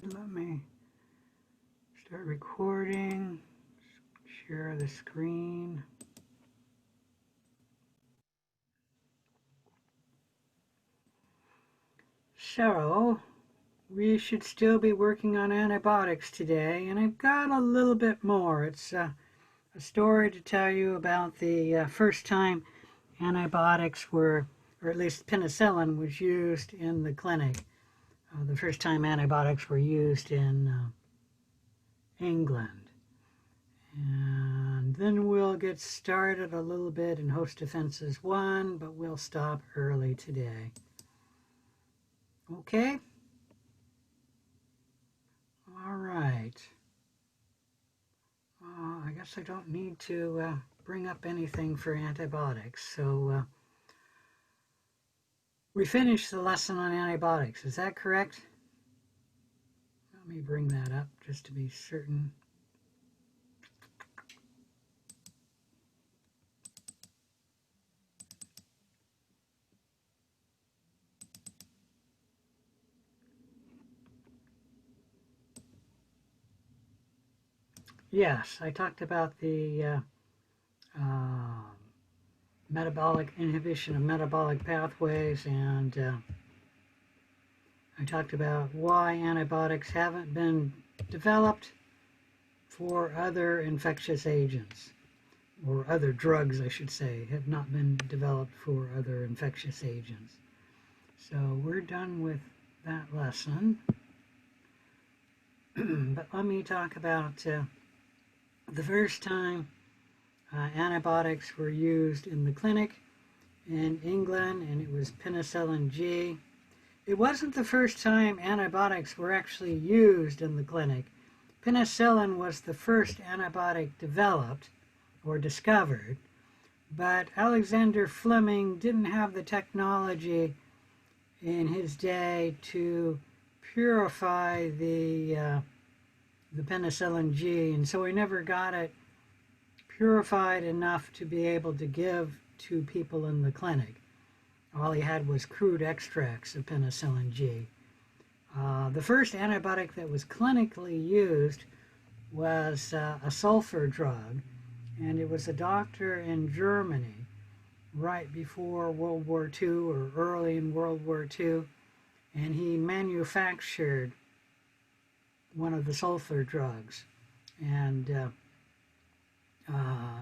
Let me start recording, share the screen. So, we should still be working on antibiotics today, and I've got a little bit more. It's a story to tell you about the first time antibiotics were, or at least penicillin was used in the clinic. The first time antibiotics were used in England. And then we'll get started a little bit in host defenses 1, but we'll stop early today. Okay? All right. I guess I don't need to bring up anything for antibiotics. So we finished the lesson on antibiotics. Is that correct? Let me bring that up just to be certain. Yes, I talked about the metabolic inhibition of metabolic pathways, and I talked about why antibiotics haven't been developed for other infectious agents, or other drugs, I should say, have not been developed for other infectious agents. So we're done with that lesson. But let me talk about the first time antibiotics were used in the clinic in England, and it was penicillin G. It wasn't the first time antibiotics were actually used in the clinic. Penicillin was the first antibiotic developed or discovered, but Alexander Fleming didn't have the technology in his day to purify the penicillin G, and so he never got it purified enough to be able to give to people in the clinic. All he had was crude extracts of penicillin G. The first antibiotic that was clinically used was a sulfur drug, and it was a doctor in Germany right before World War II or early in World War II, and he manufactured one of the sulfur drugs and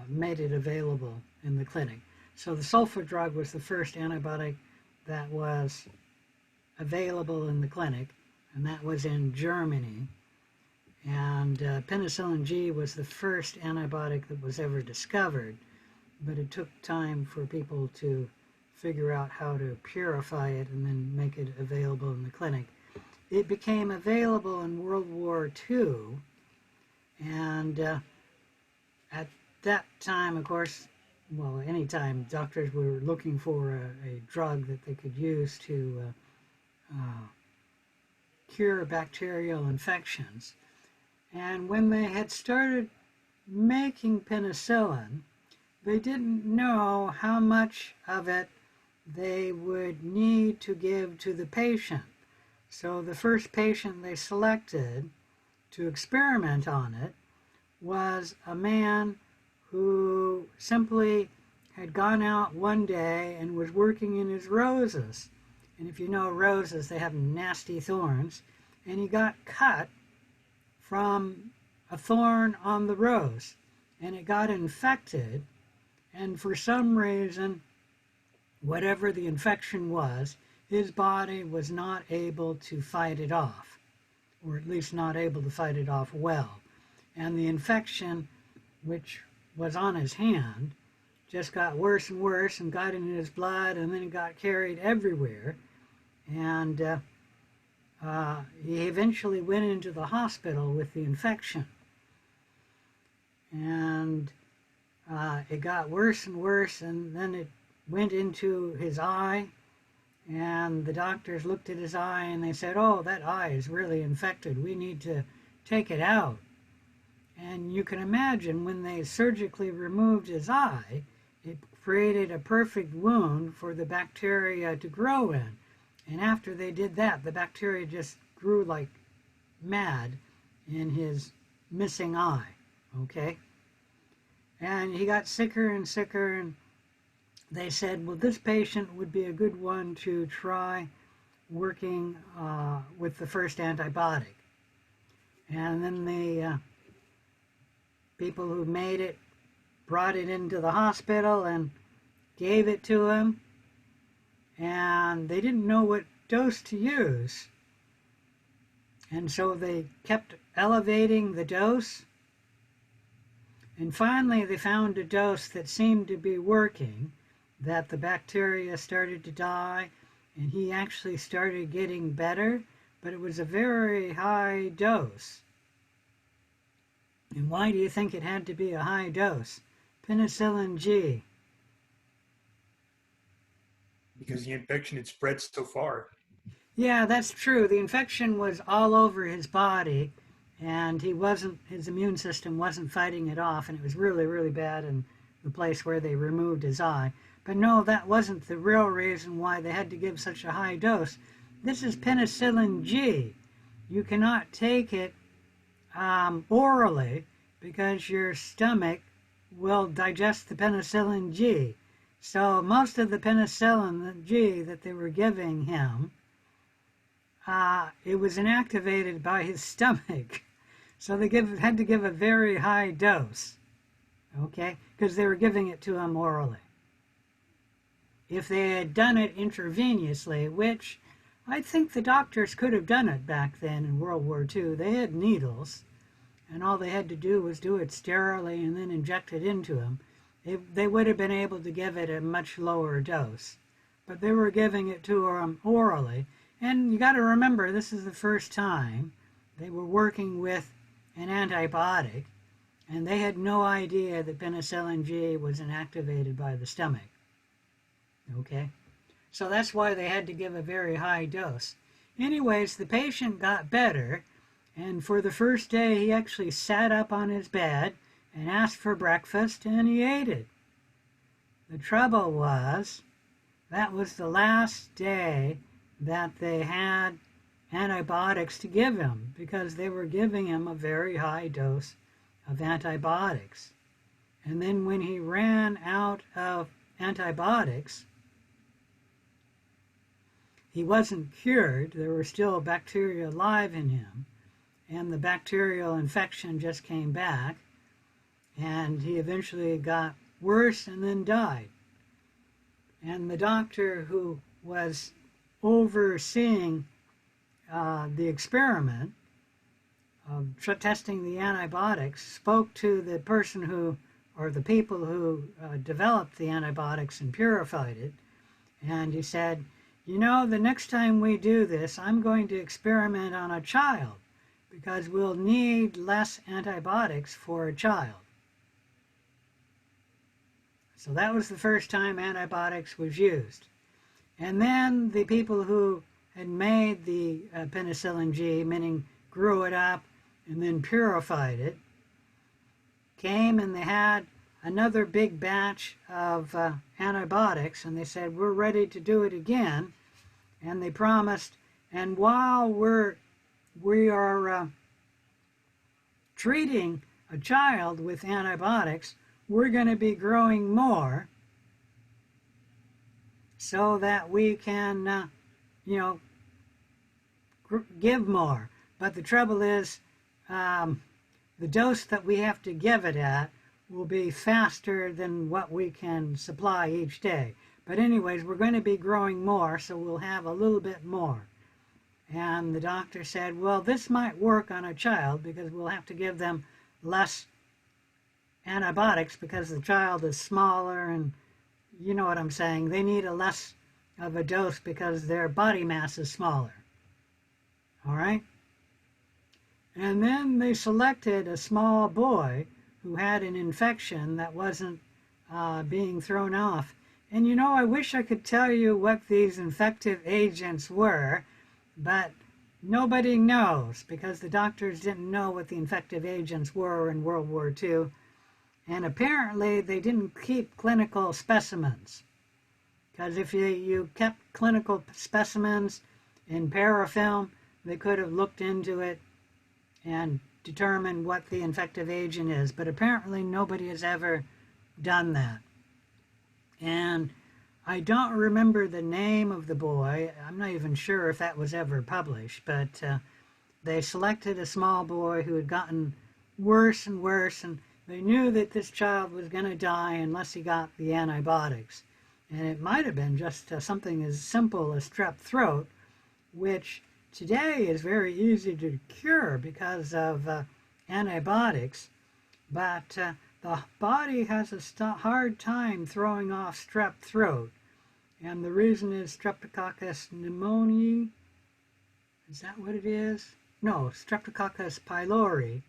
made it available in the clinic. So the sulfur drug was the first antibiotic that was available in the clinic, and that was in Germany. And penicillin G was the first antibiotic that was ever discovered, but it took time for people to figure out how to purify it and then make it available in the clinic. It became available in World War II, and at that time, of course, well, anytime doctors were looking for a drug that they could use to cure bacterial infections. And when they had started making penicillin, they didn't know how much of it they would need to give to the patient. So the first patient they selected to experiment on it was a man who simply had gone out one day and was working in his roses. And if you know roses, they have nasty thorns. And he got cut from a thorn on the rose, and it got infected. And for some reason, whatever the infection was, his body was not able to fight it off, or at least not able to fight it off well. And the infection, which was on his hand, just got worse and worse and got into his blood, and then it got carried everywhere. And he eventually went into the hospital with the infection. And it got worse and worse, and then it went into his eye, and the doctors looked at his eye and they said, "Oh, that eye is really infected. We need to take it out." And you can imagine when they surgically removed his eye, it created a perfect wound for the bacteria to grow in. And after they did that, the bacteria just grew like mad in his missing eye, okay? And he got sicker and sicker, and they said, well, this patient would be a good one to try working with the first antibiotic. And then the people who made it brought it into the hospital and gave it to him, and they didn't know what dose to use. And so they kept elevating the dose, and finally they found a dose that seemed to be working, that the bacteria started to die, and he actually started getting better, but it was a very high dose. And why do you think it had to be a high dose? Penicillin G. Because the infection had spread so far. Yeah, that's true. The infection was all over his body, and his immune system wasn't fighting it off, and it was really, really bad in the place where they removed his eye. But no, that wasn't the real reason why they had to give such a high dose. This is penicillin G. You cannot take it orally because your stomach will digest the penicillin G. So most of the penicillin G that they were giving him, it was inactivated by his stomach. So they had to give a very high dose, okay, because they were giving it to him orally. If they had done it intravenously, which I think the doctors could have done it back then in World War II, they had needles, and all they had to do was do it sterilely and then inject it into him. They would have been able to give it a much lower dose. But they were giving it to him orally. And you got to remember, this is the first time they were working with an antibiotic, and they had no idea that penicillin G was inactivated by the stomach. Okay? So that's why they had to give a very high dose. Anyways, the patient got better, and for the first day he actually sat up on his bed and asked for breakfast, and he ate it. The trouble was, that was the last day that they had antibiotics to give him, because they were giving him a very high dose of antibiotics. And then when he ran out of antibiotics, he wasn't cured. There were still bacteria alive in him, and the bacterial infection just came back, and he eventually got worse and then died. And the doctor who was overseeing the experiment of testing the antibiotics spoke to the person who, or the people who developed the antibiotics and purified it, and he said, you know, the next time we do this, I'm going to experiment on a child, because we'll need less antibiotics for a child. So that was the first time antibiotics was used. And then the people who had made the penicillin G, meaning grew it up and then purified it, came and they had another big batch of antibiotics, and they said, we're ready to do it again. And they promised, and while we are treating a child with antibiotics, we're going to be growing more so that we can, give more. But the trouble is, the dose that we have to give it at will be faster than what we can supply each day. But anyways, we're going to be growing more, so we'll have a little bit more. And the doctor said, well, this might work on a child because we'll have to give them less antibiotics because the child is smaller, and you know what I'm saying. They need a less of a dose because their body mass is smaller. All right? And then they selected a small boy who had an infection that wasn't being thrown off. And you know, I wish I could tell you what these infective agents were, but nobody knows because the doctors didn't know what the infective agents were in World War II. And apparently they didn't keep clinical specimens. Because if you kept clinical specimens in parafilm, they could have looked into it and determine what the infective agent is. But apparently nobody has ever done that. And I don't remember the name of the boy. I'm not even sure if that was ever published, but they selected a small boy who had gotten worse and worse, and they knew that this child was going to die unless he got the antibiotics. And it might have been just something as simple as strep throat, which today is very easy to cure because of antibiotics, but the body has a hard time throwing off strep throat. And the reason is Streptococcus pneumonia. Is that what it is? No, Streptococcus pylori,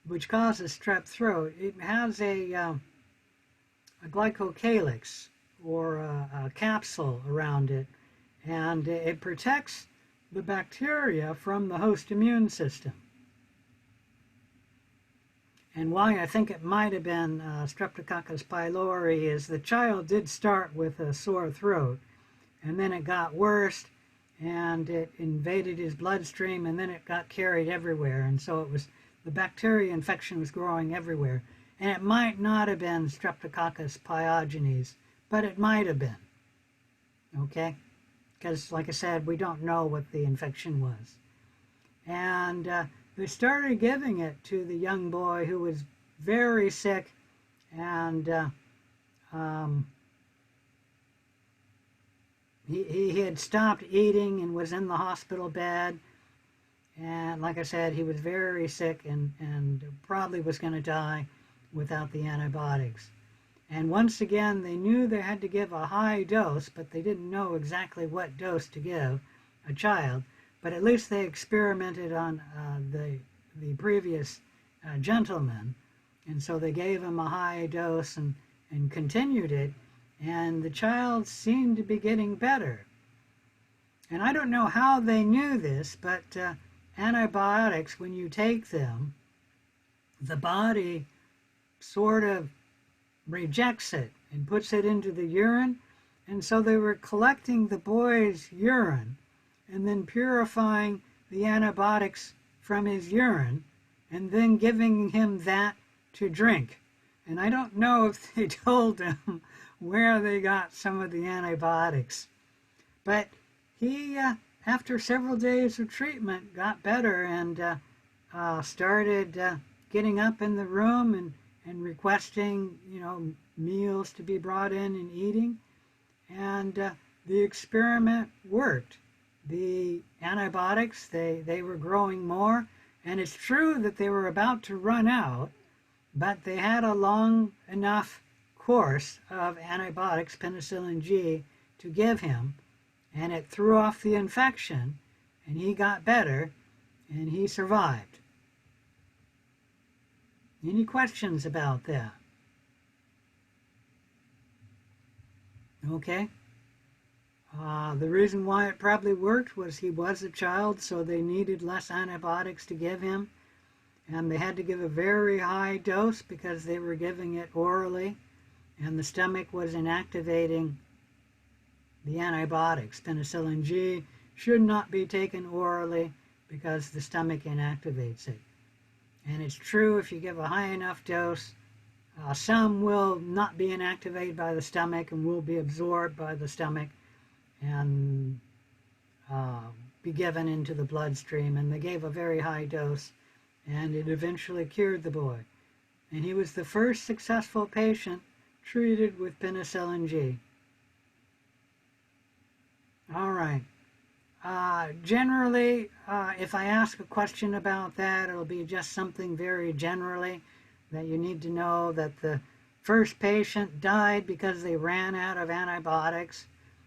which causes strep throat. It has a glycocalyx, or a capsule around it, and it protects the bacteria from the host immune system. And why I think it might have been Streptococcus pylori is the child did start with a sore throat, and then it got worse, and it invaded his bloodstream, and then it got carried everywhere, and so it was, the bacteria infection was growing everywhere. And it might not have been Streptococcus pyogenes, but it might have been, okay? Because, like I said, we don't know what the infection was. And they started giving it to the young boy who was very sick, and he had stopped eating and was in the hospital bed. And like I said, he was very sick and probably was going to die without the antibiotics. And once again, they knew they had to give a high dose, but they didn't know exactly what dose to give a child. But at least they experimented on the previous gentleman, and so they gave him a high dose and continued it, and the child seemed to be getting better. And I don't know how they knew this, but antibiotics, when you take them, the body sort of rejects it and puts it into the urine. And so they were collecting the boy's urine and then purifying the antibiotics from his urine and then giving him that to drink. And I don't know if they told him where they got some of the antibiotics. But he, after several days of treatment, got better and started getting up in the room and requesting, meals to be brought in and eating. And the experiment worked. The antibiotics, they were growing more. And it's true that they were about to run out, but they had a long enough course of antibiotics, Penicillin G, to give him. And it threw off the infection, and he got better, and he survived. Any questions about that? Okay. The reason why it probably worked was he was a child, so they needed less antibiotics to give him. And they had to give a very high dose because they were giving it orally, and the stomach was inactivating the antibiotics. Penicillin G should not be taken orally because the stomach inactivates it. And it's true, if you give a high enough dose, some will not be inactivated by the stomach and will be absorbed by the stomach and be given into the bloodstream. And they gave a very high dose, and it eventually cured the boy. And he was the first successful patient treated with penicillin G. All right. Generally, if I ask a question about that, it'll be just something very generally that you need to know, that the first patient died because they ran out of antibiotics.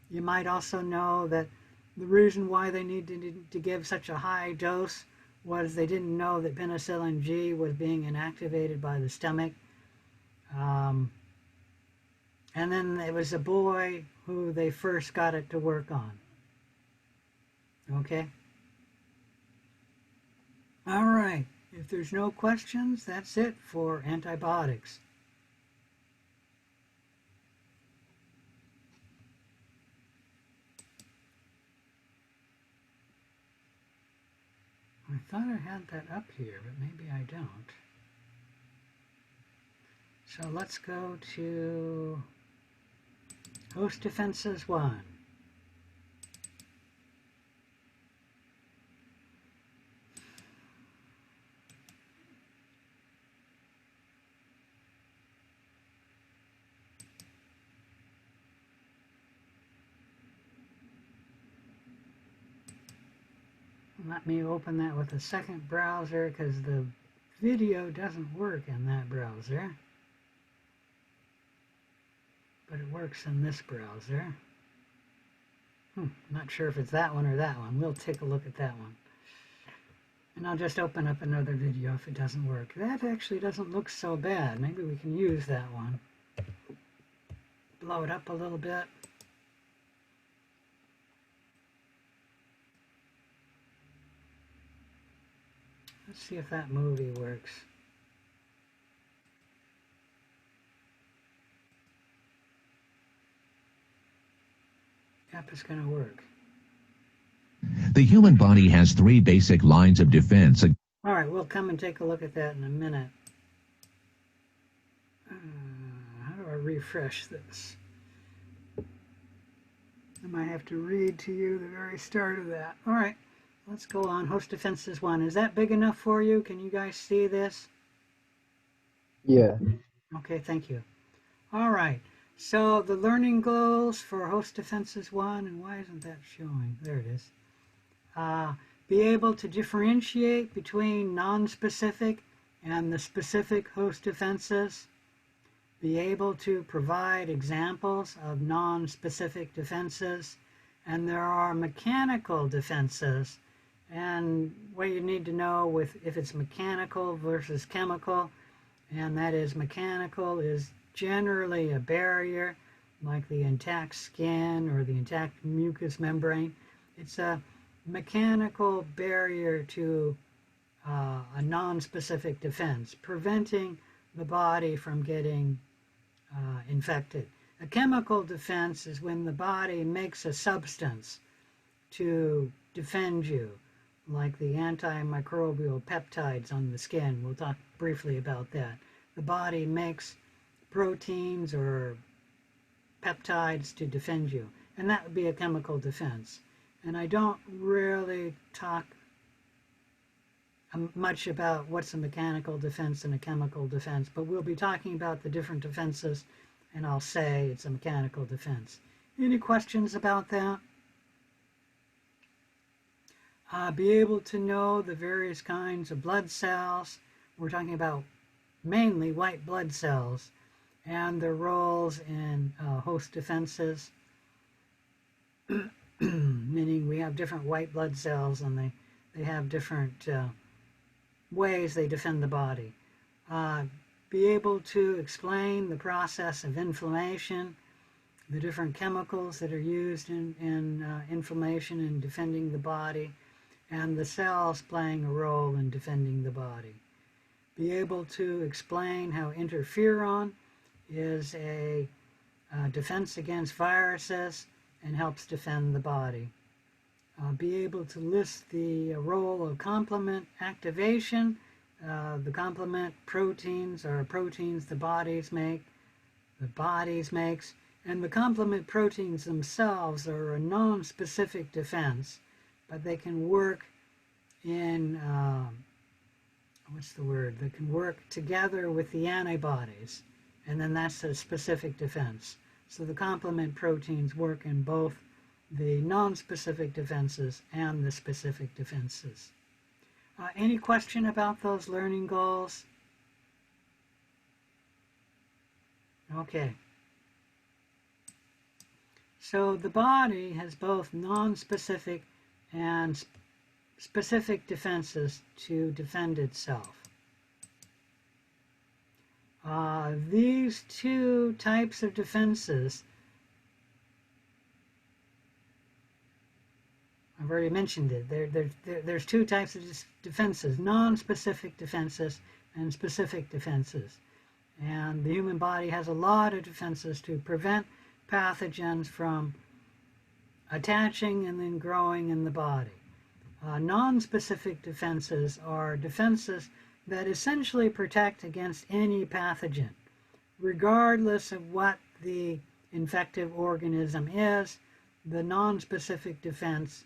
You might also know that the reason why they needed to give such a high dose was they didn't know that penicillin G was being inactivated by the stomach. And then it was a boy who they first got it to work on. Okay? All right. If there's no questions, that's it for antibiotics. I thought I had that up here, but maybe I don't. So let's go to Host Defenses 1. Let me open that with a second browser because the video doesn't work in that browser. But it works in this browser. Not sure if it's that one or that one. We'll take a look at that one. And I'll just open up another video if it doesn't work. That actually doesn't look so bad. Maybe we can use that one. Blow it up a little bit. Let's see if that movie works. Yep, it's going to work. The human body has 3 basic lines of defense. All right, we'll come and take a look at that in a minute. How do I refresh this? I might have to read to you the very start of that. All right, let's go on. Host Defenses 1. Is that big enough for you? Can you guys see this? Yeah. Okay, thank you. All right, so the learning goals for Host Defenses 1, and why isn't that showing? There it is. Be able to differentiate between non-specific and the specific host defenses. Be able to provide examples of non-specific defenses. And there are mechanical defenses. And what you need to know if it's mechanical versus chemical, and that is mechanical is generally a barrier like the intact skin or the intact mucous membrane. It's a mechanical barrier to a non-specific defense, preventing the body from getting infected. A chemical defense is when the body makes a substance to defend you, like the antimicrobial peptides on the skin. We'll talk briefly about that. The body makes proteins or peptides to defend you, and that would be a chemical defense. And I don't really talk much about what's a mechanical defense and a chemical defense, but we'll be talking about the different defenses, and I'll say it's a mechanical defense. Any questions about that? Be able to know the various kinds of blood cells. We're talking about mainly white blood cells and their roles in host defenses. Meaning we have different white blood cells and they have different ways they defend the body. Be able to explain the process of inflammation, the different chemicals that are used in inflammation and defending the body, and the cells playing a role in defending the body. Be able to explain how interferon is a defense against viruses and helps defend the body. Be able to list the role of complement activation. The complement proteins are proteins the bodies makes, and the complement proteins themselves are a non-specific defense, but they can work in, they can work together with the antibodies, and then that's a specific defense. So the complement proteins work in both the non-specific defenses and the specific defenses. Any question about those learning goals? Okay. So the body has both non-specific and specific defenses to defend itself. These two types of defenses, I've already mentioned it. There's two types of defenses, non-specific defenses and specific defenses. And the human body has a lot of defenses to prevent pathogens from attaching and then growing in the body. Non-specific defenses are defenses that essentially protect against any pathogen, regardless of what the infective organism is. The non-specific defense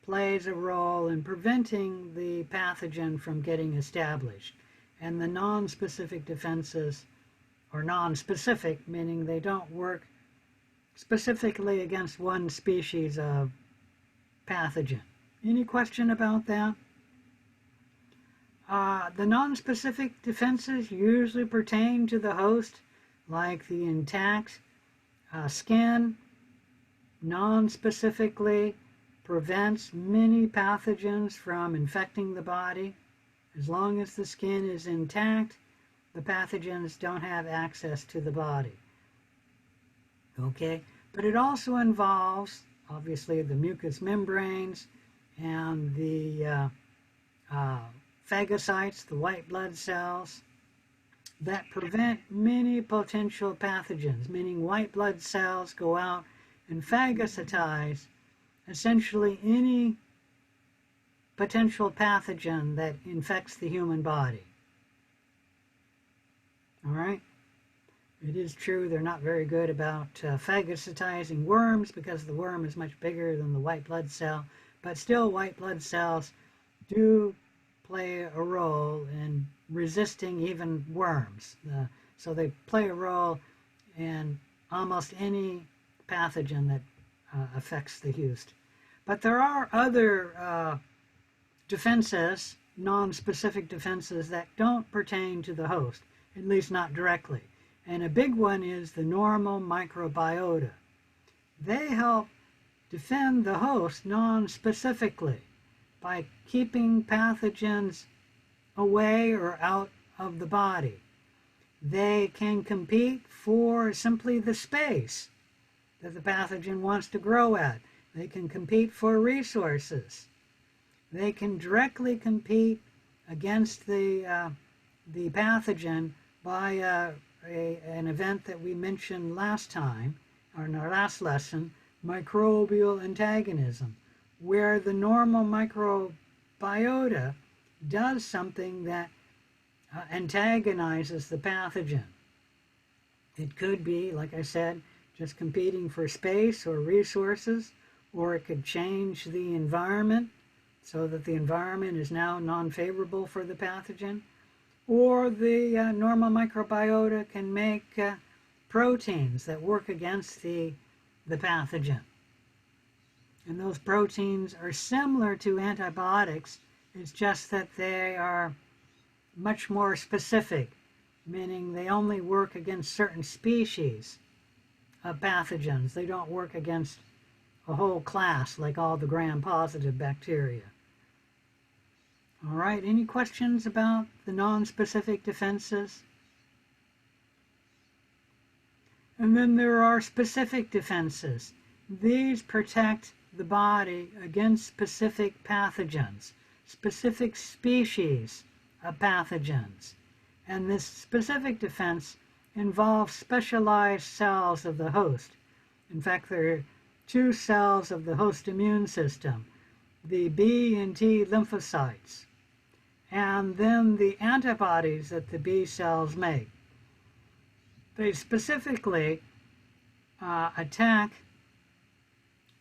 plays a role in preventing the pathogen from getting established. And the non-specific defenses are non-specific, meaning they don't work specifically against one species of pathogen. Any question about that? The non-specific defenses usually pertain to the host, like the intact skin. Non-specifically prevents many pathogens from infecting the body. As long as the skin is intact, the pathogens don't have access to the body. Okay, but it also involves, obviously, the mucous membranes and the phagocytes, the white blood cells, that prevent many potential pathogens, meaning white blood cells go out and phagocytize essentially any potential pathogen that infects the human body. All right? It is true they're not very good about phagocytizing worms because the worm is much bigger than the white blood cell, but still white blood cells do play a role in resisting even worms. So they play a role in almost any pathogen that affects the host. But there are other defenses, non-specific defenses, that don't pertain to the host, at least not directly. And a big one is the normal microbiota. They help defend the host non-specifically by keeping pathogens away or out of the body. They can compete for simply the space that the pathogen wants to grow at. They can compete for resources. They can directly compete against the pathogen by an event that we mentioned last time, or in our last lesson, microbial antagonism, where the normal microbiota does something that antagonizes the pathogen. It could be, like I said, just competing for space or resources, or it could change the environment so that the environment is now non-favorable for the pathogen. Or the normal microbiota can make proteins that work against the pathogen. And those proteins are similar to antibiotics. It's just that they are much more specific, meaning they only work against certain species of pathogens. They don't work against a whole class like all the gram-positive bacteria. All right, any questions about the non-specific defenses? And then there are specific defenses. These protect the body against specific pathogens, specific species of pathogens. And this specific defense involves specialized cells of the host. In fact, there are two cells of the host immune system, the B and T lymphocytes, and then the antibodies that the B cells make. They specifically attack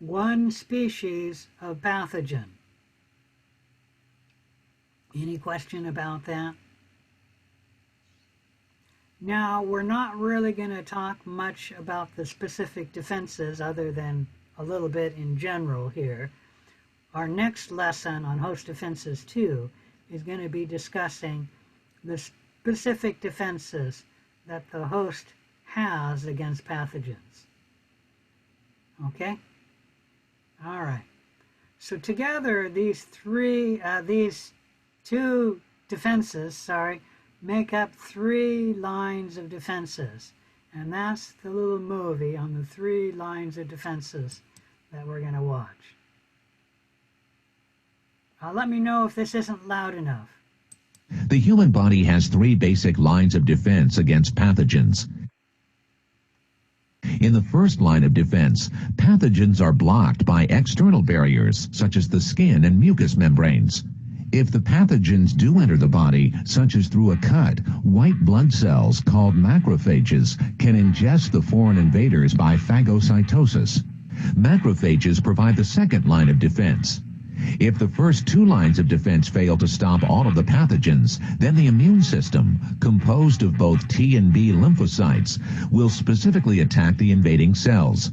one species of pathogen. Any question about that? Now, we're not really going to talk much about the specific defenses other than a little bit in general here. Our next lesson on Host Defenses 2 is going to be discussing the specific defenses that the host has against pathogens. Okay? All right. So together, these two defenses, make up 3 lines of defenses. And that's the little movie on the 3 lines of defenses that we're going to watch. Let me know if this isn't loud enough. The human body has 3 basic lines of defense against pathogens. In the first line of defense, pathogens are blocked by external barriers, such as the skin and mucous membranes. If the pathogens do enter the body, such as through a cut, white blood cells called macrophages can ingest the foreign invaders by phagocytosis. Macrophages provide the second line of defense. If the first two lines of defense fail to stop all of the pathogens, then the immune system, composed of both T and B lymphocytes, will specifically attack the invading cells.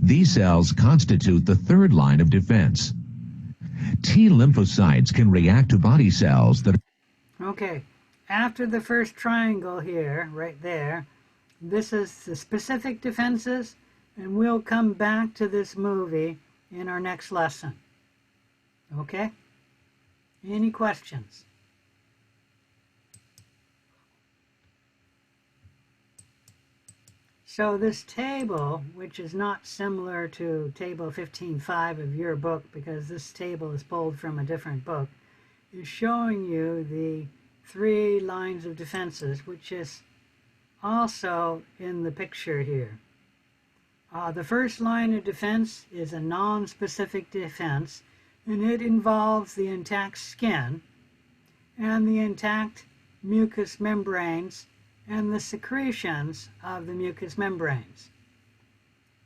These cells constitute the third line of defense. T lymphocytes can react to body cells that... Okay, after the first triangle here, right there, this is the specific defenses, and we'll come back to this movie in our next lesson. Okay? Any questions? So this table, which is not similar to table 15.5 of your book, because this table is pulled from a different book, is showing you the 3 lines of defenses, which is also in the picture here. The first line of defense is a non-specific defense, and it involves the intact skin and the intact mucous membranes and the secretions of the mucous membranes.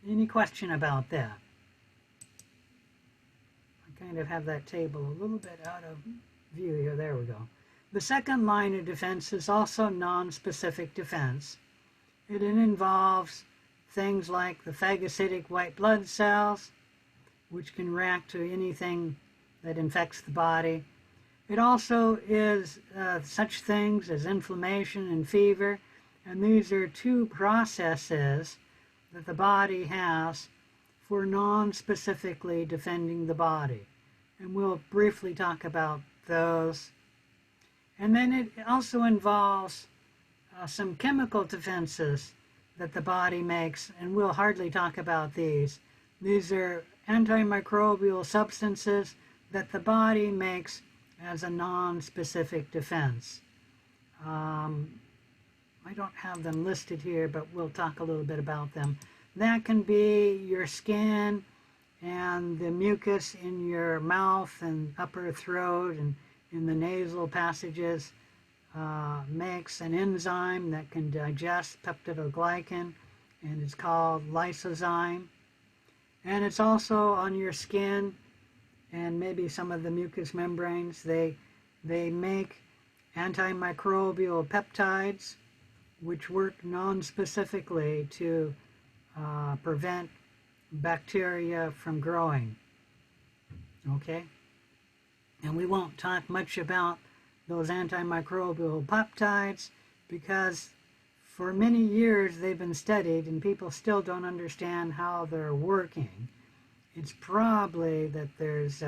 Any question about that? I kind of have that table a little bit out of view here. There we go. The second line of defense is also non-specific defense. It involves things like the phagocytic white blood cells, which can react to anything that infects the body. It also is such things as inflammation and fever, and these are 2 processes that the body has for non-specifically defending the body. And we'll briefly talk about those. And then it also involves some chemical defenses that the body makes, and we'll hardly talk about these. These are antimicrobial substances that the body makes as a non-specific defense. I don't have them listed here, but we'll talk a little bit about them. That can be your skin and the mucus in your mouth and upper throat and in the nasal passages makes an enzyme that can digest peptidoglycan, and it's called lysozyme. And it's also on your skin and maybe some of the mucous membranes. They make antimicrobial peptides, which work non-specifically to prevent bacteria from growing. Okay? And we won't talk much about those antimicrobial peptides because for many years they've been studied and people still don't understand how they're working. It's probably that there's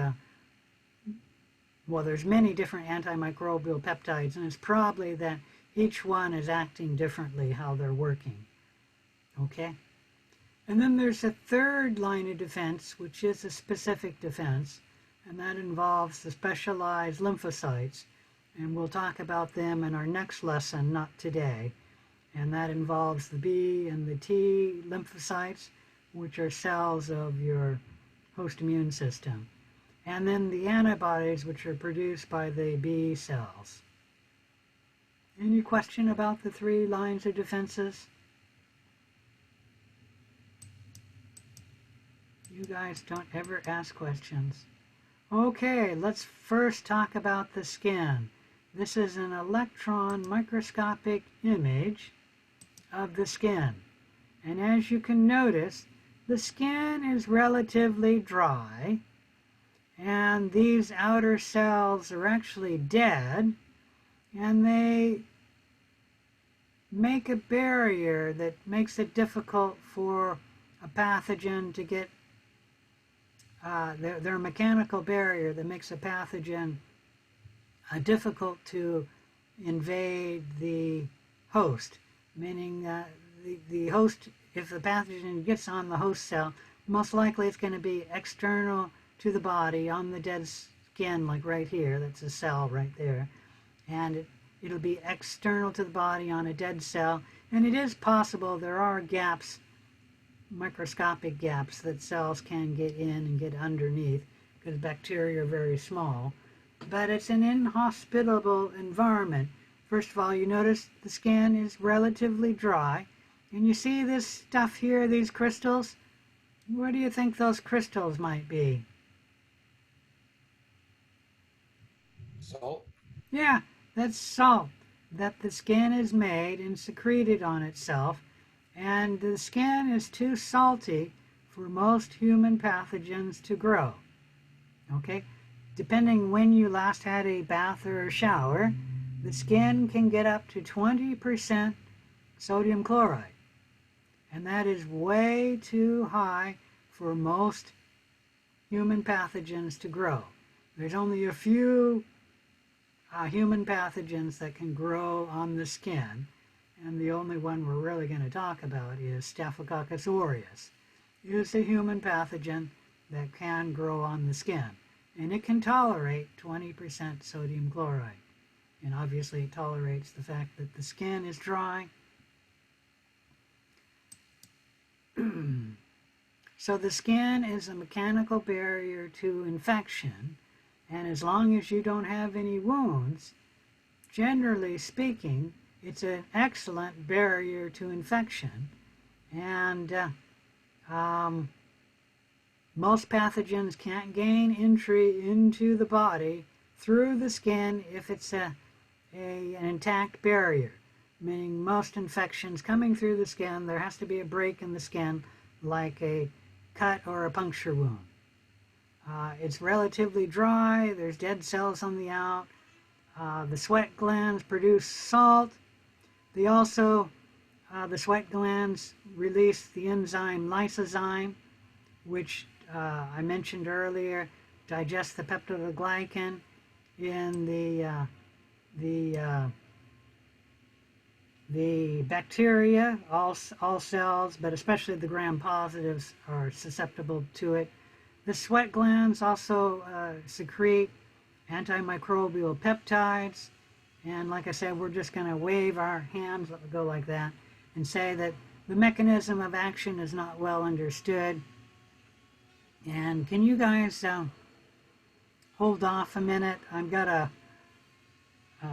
many different antimicrobial peptides, and it's probably that each one is acting differently how they're working. Okay? And then there's a third line of defense, which is a specific defense, and that involves the specialized lymphocytes, and we'll talk about them in our next lesson, not today. And that involves the B and the T lymphocytes, which are cells of your host immune system. And then the antibodies, which are produced by the B cells. Any question about the 3 lines of defenses? You guys don't ever ask questions. Okay, let's first talk about the skin. This is an electron microscopic image of the skin. And as you can notice, the skin is relatively dry, and these outer cells are actually dead, and they make a barrier that makes it difficult for a pathogen to get, they're a mechanical barrier that makes a pathogen difficult to invade the host, meaning the host, if the pathogen gets on the host cell, most likely it's going to be external to the body on the dead skin, like right here. That's a cell right there. And it'll be external to the body on a dead cell. And it is possible there are gaps microscopic gaps that cells can get in and get underneath because bacteria are very small. But it's an inhospitable environment. First of all, you notice the skin is relatively dry. And you see this stuff here, these crystals? What do you think those crystals might be? Salt. Yeah, that's salt that the skin is made and secreted on itself. And the skin is too salty for most human pathogens to grow. Okay? Depending when you last had a bath or a shower, the skin can get up to 20% sodium chloride. And that is way too high for most human pathogens to grow. There's only a few human pathogens that can grow on the skin, and the only one we're really going to talk about is Staphylococcus aureus. It is a human pathogen that can grow on the skin, and it can tolerate 20% sodium chloride. And obviously it tolerates the fact that the skin is dry. So the skin is a mechanical barrier to infection, and as long as you don't have any wounds, generally speaking, it's an excellent barrier to infection. And most pathogens can't gain entry into the body through the skin if it's an intact barrier, meaning most infections coming through the skin, there has to be a break in the skin like a cut or a puncture wound. It's relatively dry, there's dead cells on the out. The sweat glands produce salt. They also, the sweat glands release the enzyme lysozyme, which I mentioned earlier, digests the peptidoglycan in the bacteria. All cells, but especially the gram-positives, are susceptible to it. The sweat glands also secrete antimicrobial peptides. And like I said, we're just going to wave our hands, let me go like that, and say that the mechanism of action is not well understood. And can you guys hold off a minute? I've got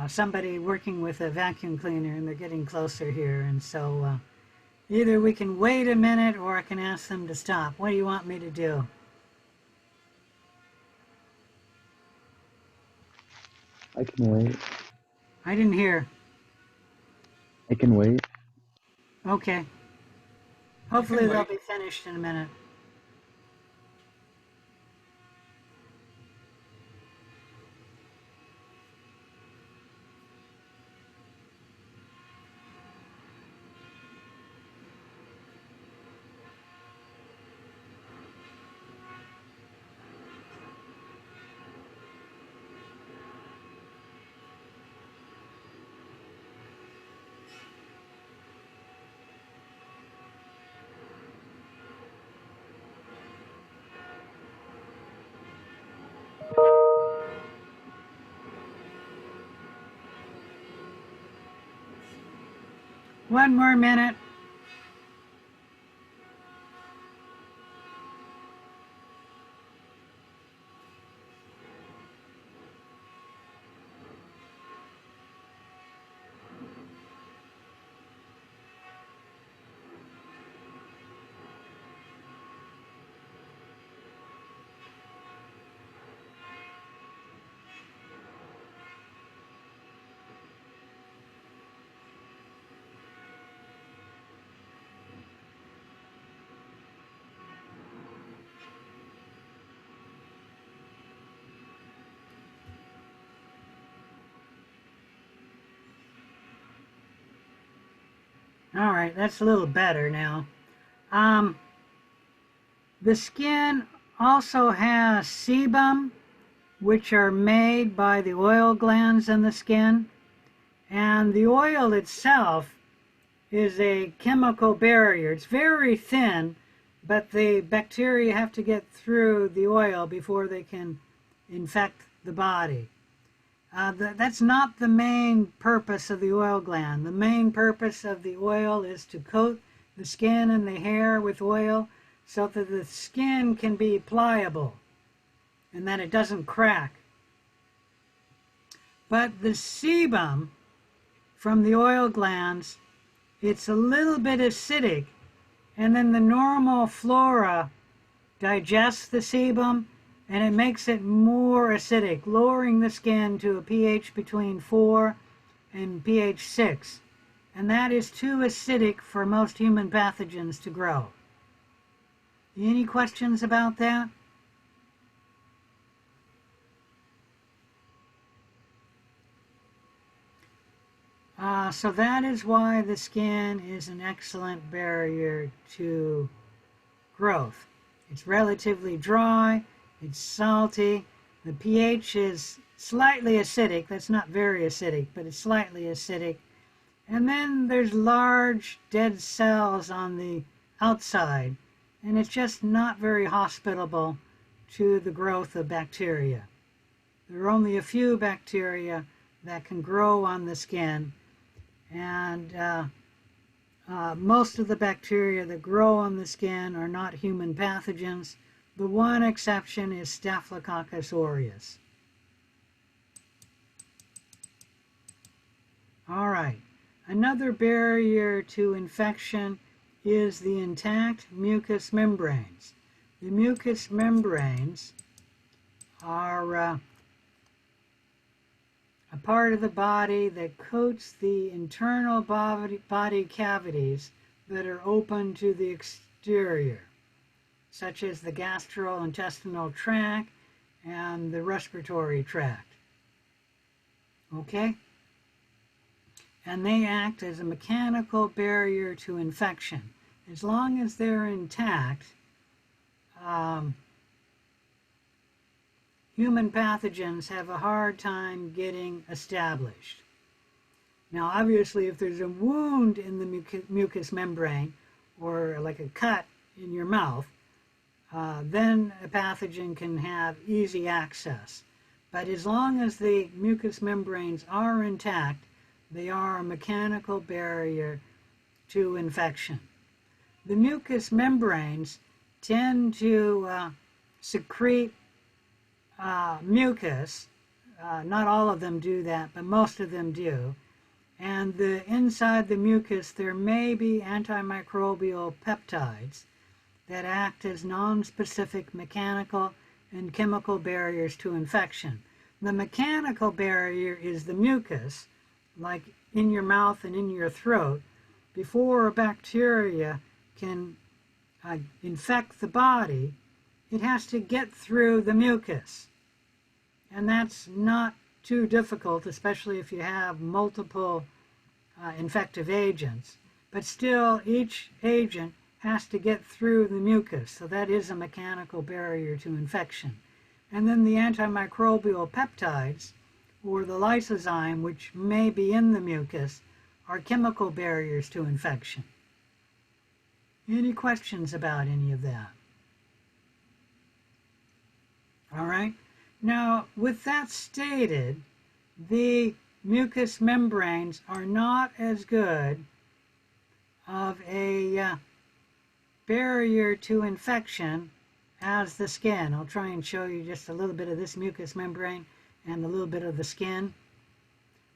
somebody working with a vacuum cleaner, and they're getting closer here. And so either we can wait a minute or I can ask them to stop. What do you want me to do? I can wait. I didn't hear. I can wait. Okay. Hopefully they'll be finished in a minute. One more minute. All right, that's a little better now. The skin also has sebum, which are made by the oil glands in the skin. And the oil itself is a chemical barrier. It's very thin, but the bacteria have to get through the oil before they can infect the body. That's not the main purpose of the oil gland. The main purpose of the oil is to coat the skin and the hair with oil so that the skin can be pliable and that it doesn't crack. But the sebum from the oil glands, it's a little bit acidic, and then the normal flora digests the sebum and it makes it more acidic, lowering the skin to a pH between 4 and pH 6. And that is too acidic for most human pathogens to grow. Any questions about that? So that is why the skin is an excellent barrier to growth. It's relatively dry, it's salty, the pH is slightly acidic, that's not very acidic, but it's slightly acidic. And then there's large dead cells on the outside, and it's just not very hospitable to the growth of bacteria. There are only a few bacteria that can grow on the skin, and most of the bacteria that grow on the skin are not human pathogens. The one exception is Staphylococcus aureus. All right, another barrier to infection is the intact mucous membranes. The mucous membranes are a part of the body that coats the internal body cavities that are open to the exterior, such as the gastrointestinal tract and the respiratory tract. Okay? And they act as a mechanical barrier to infection. As long as they're intact, human pathogens have a hard time getting established. Now, obviously, if there's a wound in the mucous membrane, or like a cut in your mouth, then a pathogen can have easy access. But as long as the mucous membranes are intact, they are a mechanical barrier to infection. The mucous membranes tend to secrete mucus. Not all of them do that, but most of them do. And inside the mucus, there may be antimicrobial peptides that act as nonspecific mechanical and chemical barriers to infection. The mechanical barrier is the mucus, like in your mouth and in your throat. Before a bacteria can infect the body, it has to get through the mucus. And that's not too difficult, especially if you have multiple infective agents. But still, each agent has to get through the mucus, so that is a mechanical barrier to infection. And then the antimicrobial peptides, or the lysozyme, which may be in the mucus, are chemical barriers to infection. Any questions about any of that? All right. Now, with that stated, the mucous membranes are not as good of a barrier to infection as the skin. I'll try and show you just a little bit of this mucous membrane and a little bit of the skin.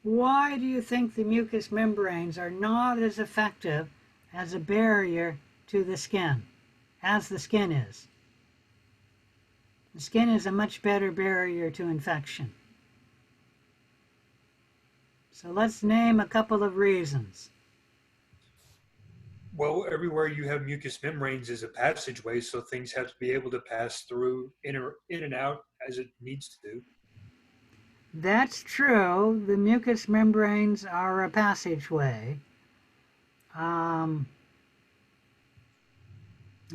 Why do you think the mucous membranes are not as effective as a barrier to the skin, as the skin is? The skin is a much better barrier to infection. So let's name a couple of reasons. Well, everywhere you have mucous membranes is a passageway, so things have to be able to pass through in and out as it needs to. That's true. The mucous membranes are a passageway.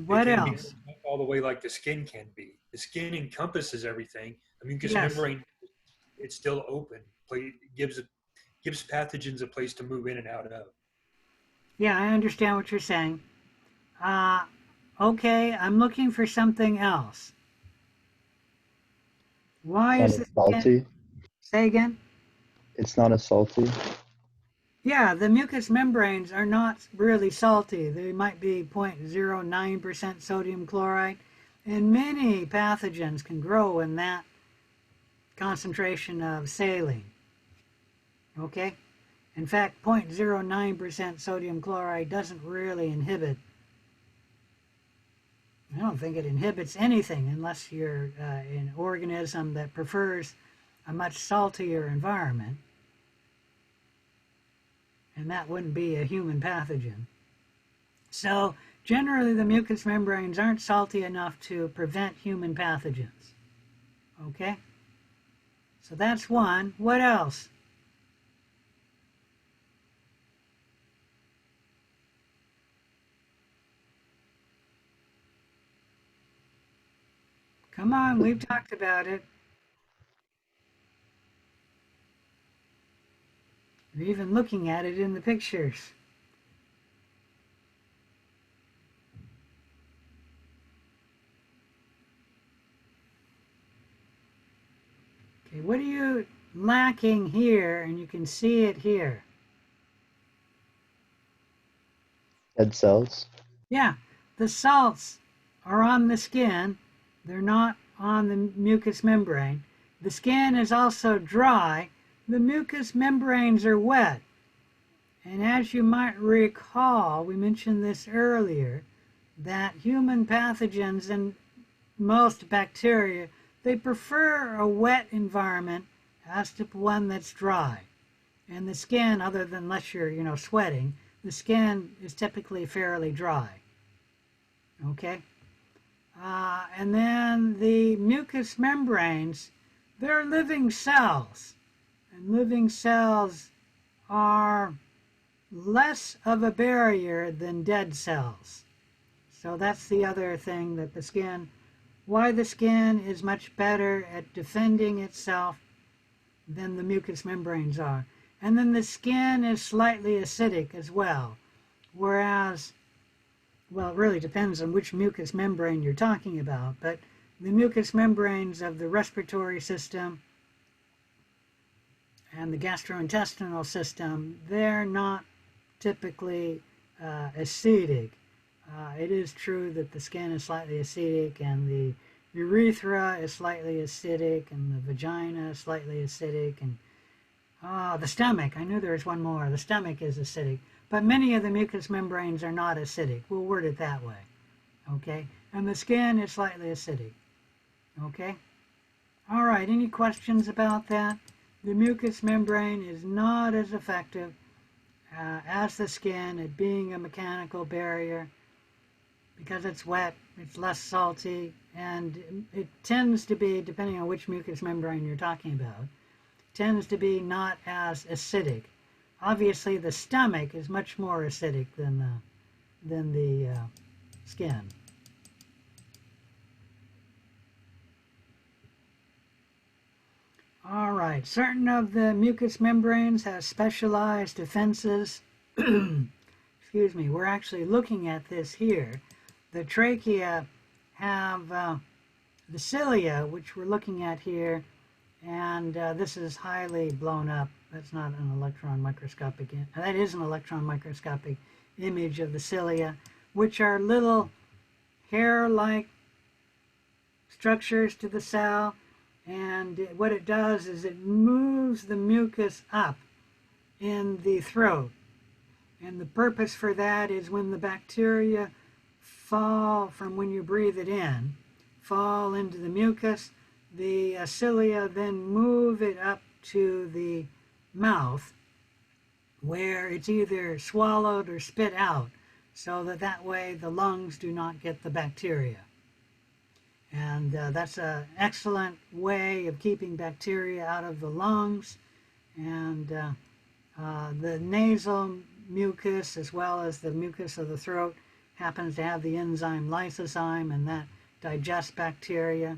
What else? All the way like the skin can be. The skin encompasses everything. The mucous Yes. membrane, it's still open. Gives pathogens a place to move in and out of. Yeah, I understand what you're saying. Okay, I'm looking for something else. Why is Not the as salty. Say again? It's not as salty. Yeah, the mucous membranes are not really salty. They might be 0.09% sodium chloride, and many pathogens can grow in that concentration of saline. Okay? In fact, 0.09% sodium chloride doesn't really inhibit. I don't think it inhibits anything unless you're an organism that prefers a much saltier environment. And that wouldn't be a human pathogen. So generally the mucous membranes aren't salty enough to prevent human pathogens. Okay? So that's one. What else? Come on, we've talked about it. We're even looking at it in the pictures. Okay, what are you lacking here? And you can see it here. Dead cells. Yeah, the salts are on the skin. They're not on the mucous membrane. The skin is also dry. The mucous membranes are wet. And as you might recall, we mentioned this earlier, that human pathogens and most bacteria, they prefer a wet environment as to one that's dry. And the skin, other than unless you're, sweating, the skin is typically fairly dry. Okay? And then the mucous membranes, they're living cells. And living cells are less of a barrier than dead cells. So that's the other thing that why the skin is much better at defending itself than the mucous membranes are. And then the skin is slightly acidic as well, whereas, well, it really depends on which mucous membrane you're talking about, but the mucous membranes of the respiratory system and the gastrointestinal system, they're not typically acidic. It is true that the skin is slightly acidic, and the urethra is slightly acidic, and the vagina is slightly acidic, and the stomach, I knew there was one more. The stomach is acidic, but many of the mucous membranes are not acidic. We'll word it that way. Okay? And the skin is slightly acidic. Okay? All right, any questions about that? The mucous membrane is not as effective as the skin at being a mechanical barrier because it's wet, it's less salty, and it tends to be, depending on which mucous membrane you're talking about, tends to be not as acidic. Obviously, the stomach is much more acidic than the skin. All right, certain of the mucous membranes have specialized defenses. Excuse me, we're actually looking at this here. The trachea have the cilia, which we're looking at here, and this is highly blown up. That's not an electron microscopic, that is an electron microscopic image of the cilia, which are little hair-like structures to the cell. And what it does is it moves the mucus up in the throat. And the purpose for that is when the bacteria fall from when you breathe it in, fall into the mucus, the cilia then move it up to the mouth where it's either swallowed or spit out, so that way the lungs do not get the bacteria. And that's an excellent way of keeping bacteria out of the lungs. And the nasal mucus, as well as the mucus of the throat, happens to have the enzyme lysozyme, and that digests bacteria,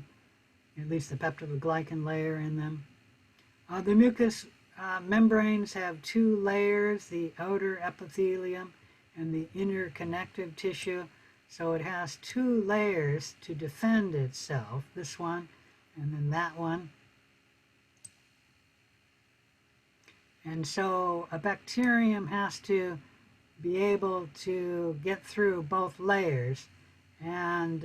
at least the peptidoglycan layer in them. The mucous membranes have two layers, the outer epithelium and the inner connective tissue. So it has two layers to defend itself, this one and then that one. And so a bacterium has to be able to get through both layers, and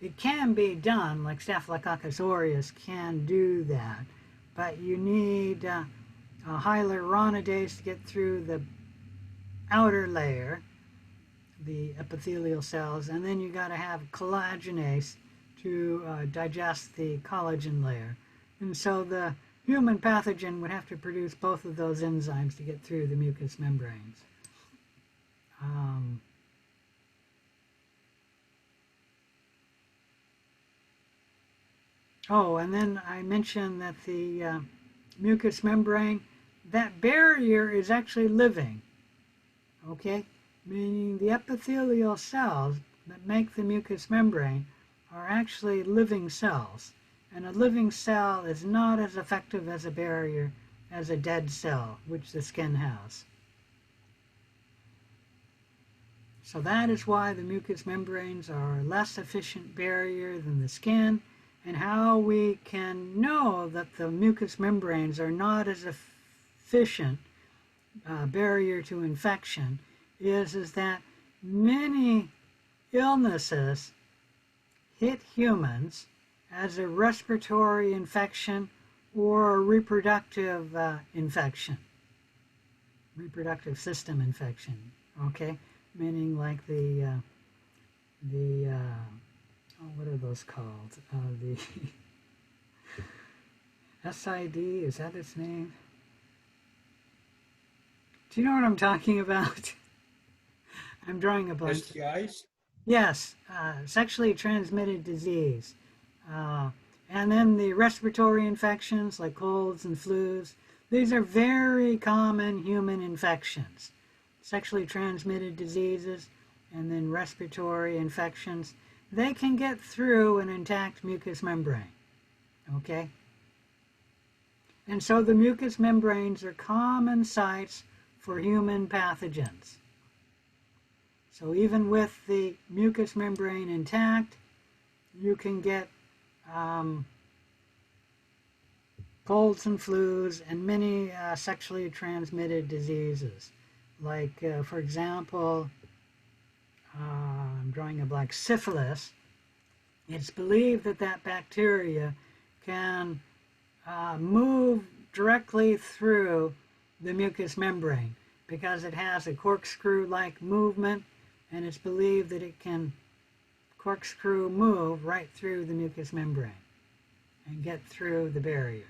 it can be done, like Staphylococcus aureus can do that, but you need a hyaluronidase to get through the outer layer, the epithelial cells, and then you got to have collagenase to digest the collagen layer. And so the human pathogen would have to produce both of those enzymes to get through the mucous membranes. Oh, and then I mentioned that the mucous membrane, that barrier is actually living, okay? Meaning the epithelial cells that make the mucous membrane are actually living cells. And a living cell is not as effective as a barrier as a dead cell, which the skin has. So that is why the mucous membranes are a less efficient barrier than the skin, and how we can know that the mucous membranes are not as efficient barrier to infection is that many illnesses hit humans as a respiratory infection or a reproductive infection, reproductive system infection, okay? Meaning like what are those called? The SID, is that its name? Do you know what I'm talking about? I'm drawing a blank. STIs? Yes, sexually transmitted disease. And then the respiratory infections like colds and flus. These are very common human infections. Sexually transmitted diseases and then respiratory infections. They can get through an intact mucous membrane, okay? And so the mucous membranes are common sites for human pathogens. So even with the mucous membrane intact, you can get colds and flus and many sexually transmitted diseases. Like, for example, I'm drawing a blank, syphilis. It's believed that that bacteria can move directly through the mucous membrane because it has a corkscrew-like movement, and it's believed that it can corkscrew move right through the mucous membrane and get through the barrier.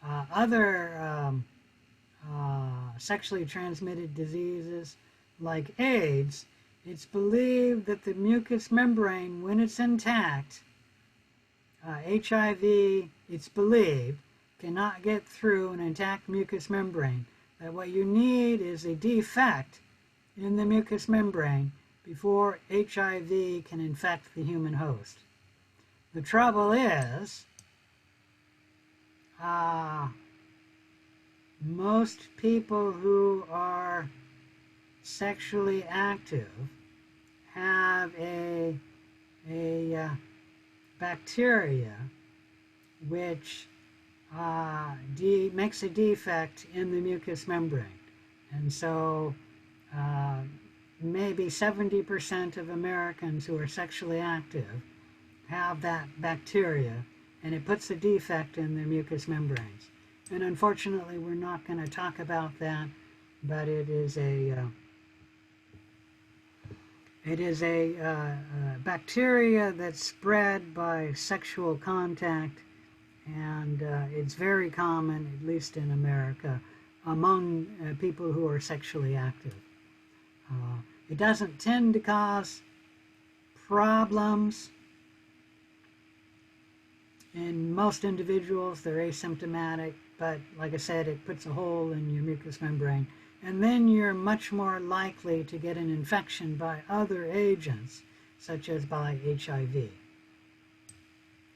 Other sexually transmitted diseases like AIDS, it's believed that the mucous membrane, when it's intact, HIV, it's believed, cannot get through an intact mucous membrane. That what you need is a defect in the mucous membrane before HIV can infect the human host. The trouble is, most people who are sexually active have a bacteria which makes a defect in the mucous membrane. And so maybe 70% of Americans who are sexually active have that bacteria, and it puts a defect in their mucous membranes. And unfortunately, we're not going to talk about that, but it is a bacteria that's spread by sexual contact, and it's very common, at least in America, among people who are sexually active. It doesn't tend to cause problems. In most individuals, they're asymptomatic, but like I said, it puts a hole in your mucous membrane, and then you're much more likely to get an infection by other agents, such as by HIV.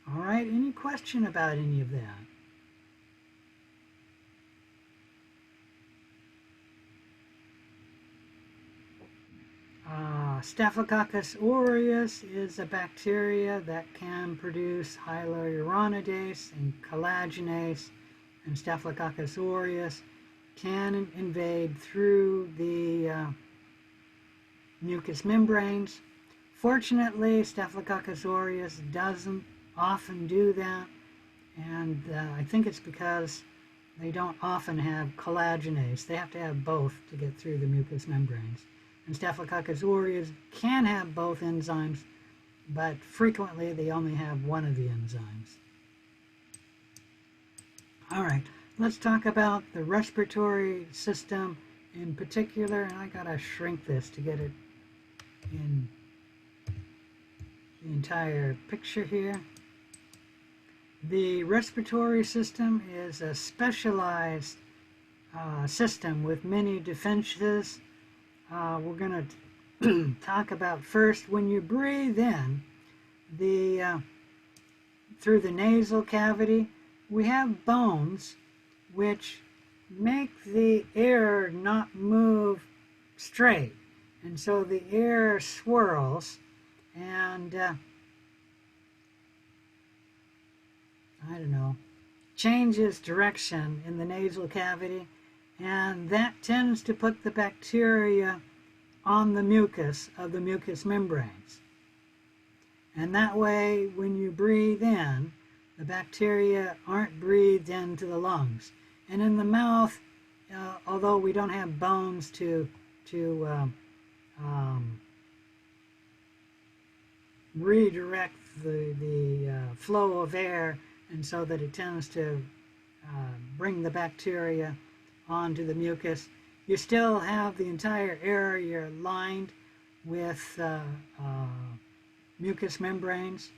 All right, any question about any of that? Staphylococcus aureus is a bacteria that can produce hyaluronidase and collagenase, and Staphylococcus aureus can invade through the mucous membranes. Fortunately, Staphylococcus aureus doesn't often do that, and I think it's because they don't often have collagenase. They have to have both to get through the mucous membranes. And Staphylococcus aureus can have both enzymes, but frequently they only have one of the enzymes. All right, let's talk about the respiratory system in particular, and I gotta shrink this to get it in the entire picture here. The respiratory system is a specialized system with many defenses. We're going to talk about first when you breathe in through the nasal cavity. We have bones which make the air not move straight, and so the air swirls and changes direction in the nasal cavity, and that tends to put the bacteria on the mucus of the mucous membranes. And that way, when you breathe in, the bacteria aren't breathed into the lungs. And in the mouth, although we don't have bones to redirect the flow of air, and so that it tends to bring the bacteria onto the mucus, you still have the entire area lined with mucous membranes,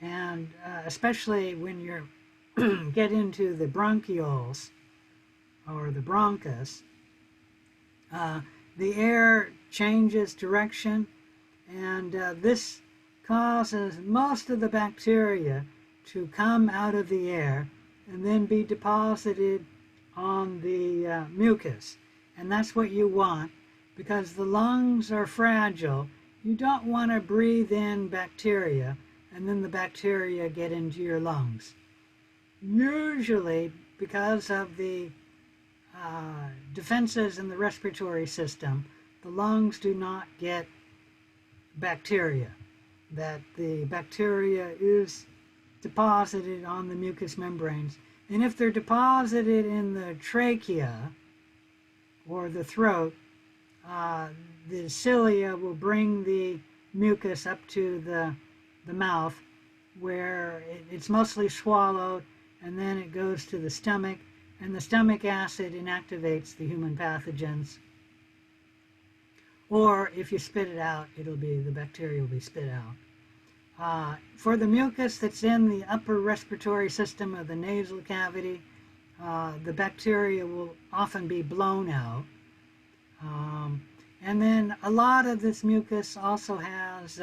and especially when you get into the bronchioles or the bronchus, the air changes direction, and this causes most of the bacteria to come out of the air and then be deposited on the mucus. And that's what you want, because the lungs are fragile. You don't want to breathe in bacteria and then the bacteria get into your lungs. Usually, because of the defenses in the respiratory system, the lungs do not get bacteria. That the bacteria is deposited on the mucous membranes. And if they're deposited in the trachea or the throat, the cilia will bring the mucus up to the mouth, where it's mostly swallowed, and then it goes to the stomach, and the stomach acid inactivates the human pathogens. Or if you spit it out, the bacteria will be spit out. For the mucus that's in the upper respiratory system of the nasal cavity, the bacteria will often be blown out. And then a lot of this mucus also has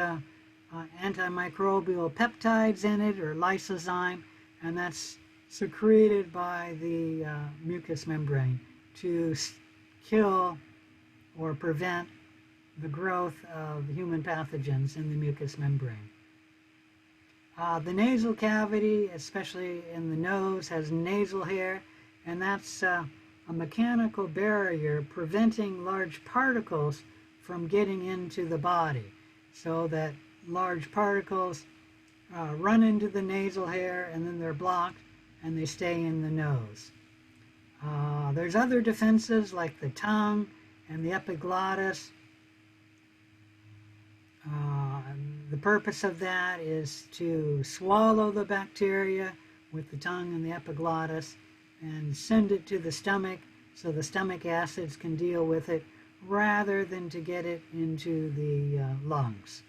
antimicrobial peptides in it, or lysozyme, and that's secreted by the mucous membrane to kill or prevent the growth of human pathogens in the mucous membrane. The nasal cavity, especially in the nose, has nasal hair, and that's a mechanical barrier preventing large particles from getting into the body, so that large particles run into the nasal hair and then they're blocked and they stay in the nose. There's other defenses like the tongue and the epiglottis. The purpose of that is to swallow the bacteria with the tongue and the epiglottis and send it to the stomach so the stomach acids can deal with it, rather than to get it into the lungs.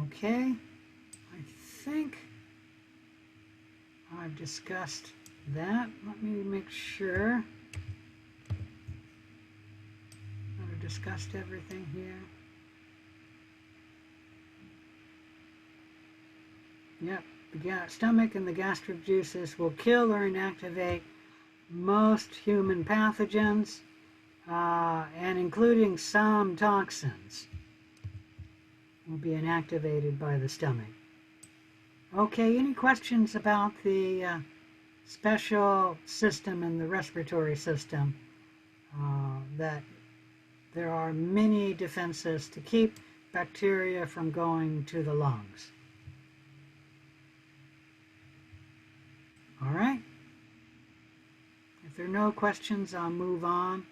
Okay, I think I've discussed that. Let me make sure I've discussed everything here. Yep, the stomach and the gastric juices will kill or inactivate most human pathogens, and including some toxins will be inactivated by the stomach. Okay, any questions about the special system in the respiratory system that there are many defenses to keep bacteria from going to the lungs. All right. If there are no questions, I'll move on.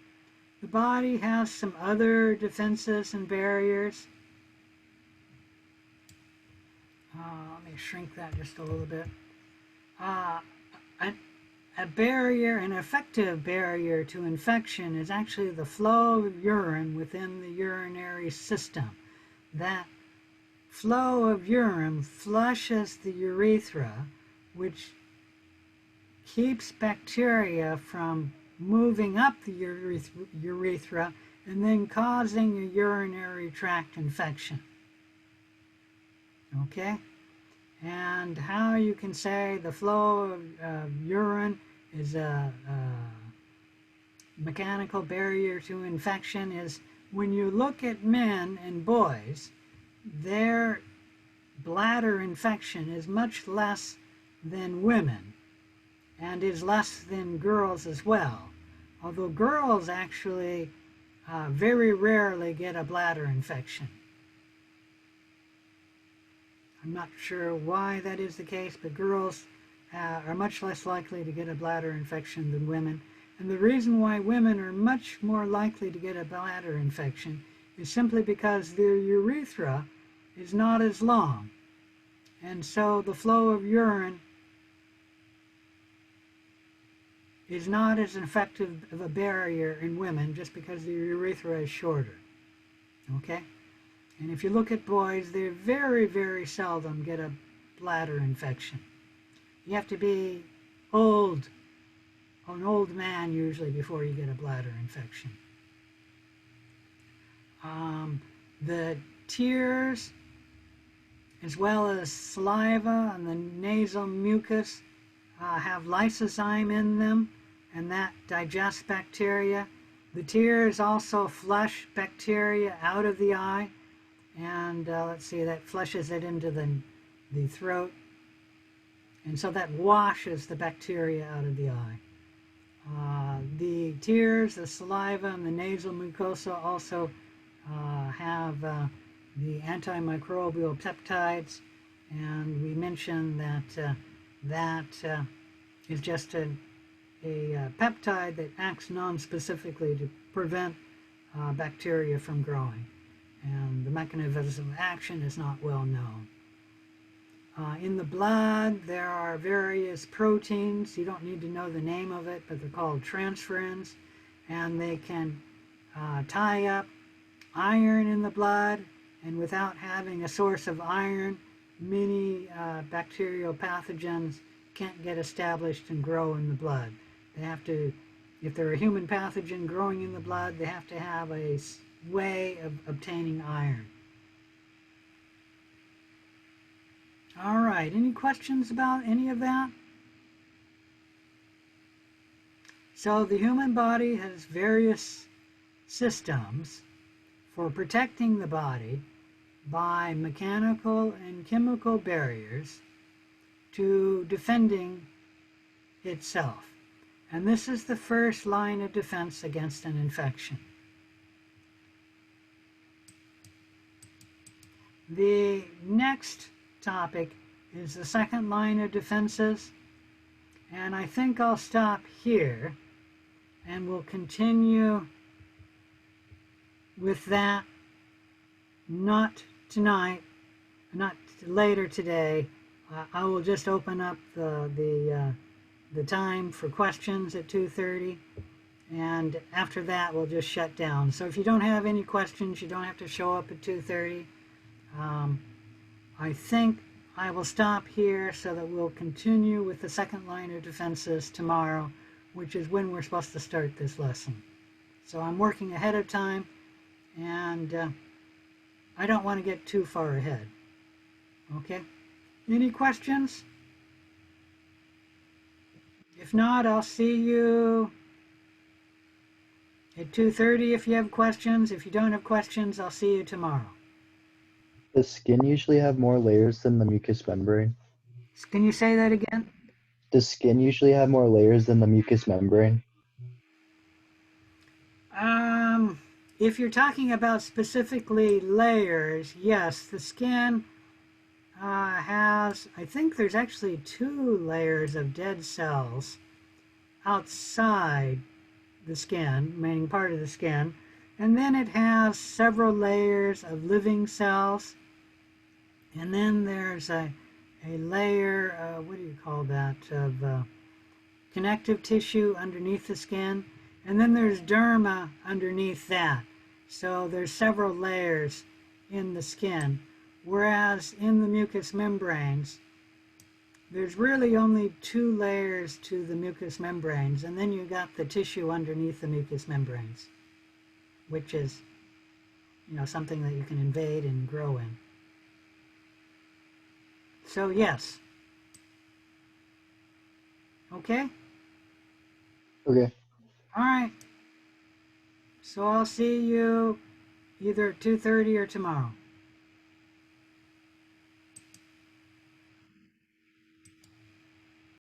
The body has some other defenses and barriers. Let me shrink that just a little bit. A barrier, an effective barrier to infection is actually the flow of urine within the urinary system. That flow of urine flushes the urethra, which keeps bacteria from moving up the urethra and then causing a urinary tract infection. Okay? And how you can say the flow of urine is a mechanical barrier to infection is when you look at men and boys, their bladder infection is much less than women and is less than girls as well. Although girls actually very rarely get a bladder infection. I'm not sure why that is the case, but girls are much less likely to get a bladder infection than women. And the reason why women are much more likely to get a bladder infection is simply because their urethra is not as long. And so the flow of urine is not as effective of a barrier in women just because the urethra is shorter. Okay? And if you look at boys, they very, very seldom get a bladder infection. You have to be old, an old man usually, before you get a bladder infection. The tears, as well as saliva and the nasal mucus, have lysozyme in them, and that digests bacteria. The tears also flush bacteria out of the eye, and let's see, that flushes it into the throat, and so that washes the bacteria out of the eye. The tears, the saliva, and the nasal mucosa also have the antimicrobial peptides, and we mentioned that that is just a peptide that acts non-specifically to prevent bacteria from growing. And the mechanism of action is not well known. In the blood, there are various proteins. You don't need to know the name of it, but they're called transferrins, and they can tie up iron in the blood, and without having a source of iron, many bacterial pathogens can't get established and grow in the blood. They have to, if they're a human pathogen growing in the blood, they have to have a way of obtaining iron. All right, any questions about any of that? So the human body has various systems for protecting the body by mechanical and chemical barriers to defending itself. And this is the first line of defense against an infection. The next topic is the second line of defenses, and I think I'll stop here and we'll continue with that, not tonight, not later today. I will just open up the time for questions at 2:30, and after that we'll just shut down. So if you don't have any questions, you don't have to show up at 2:30. I think I will stop here so that we'll continue with the second line of defenses tomorrow, which is when we're supposed to start this lesson. So I'm working ahead of time, and I don't want to get too far ahead. Okay? Any questions? If not, I'll see you at 2:30 if you have questions. If you don't have questions, I'll see you tomorrow. Does skin usually have more layers than the mucous membrane? Can you say that again? Does skin usually have more layers than the mucous membrane? If you're talking about specifically layers, yes, the skin has, I think there's actually 2 layers of dead cells outside the skin, meaning part of the skin, and then it has several layers of living cells, and then there's a layer, what do you call that, of connective tissue underneath the skin, and then there's derma underneath that. So there's several layers in the skin, whereas in the mucous membranes, there's really only 2 layers to the mucous membranes, and then you got the tissue underneath the mucous membranes, which is, something that you can invade and grow in. So yes. Okay? Okay. All right. So I'll see you either at 2:30 or tomorrow.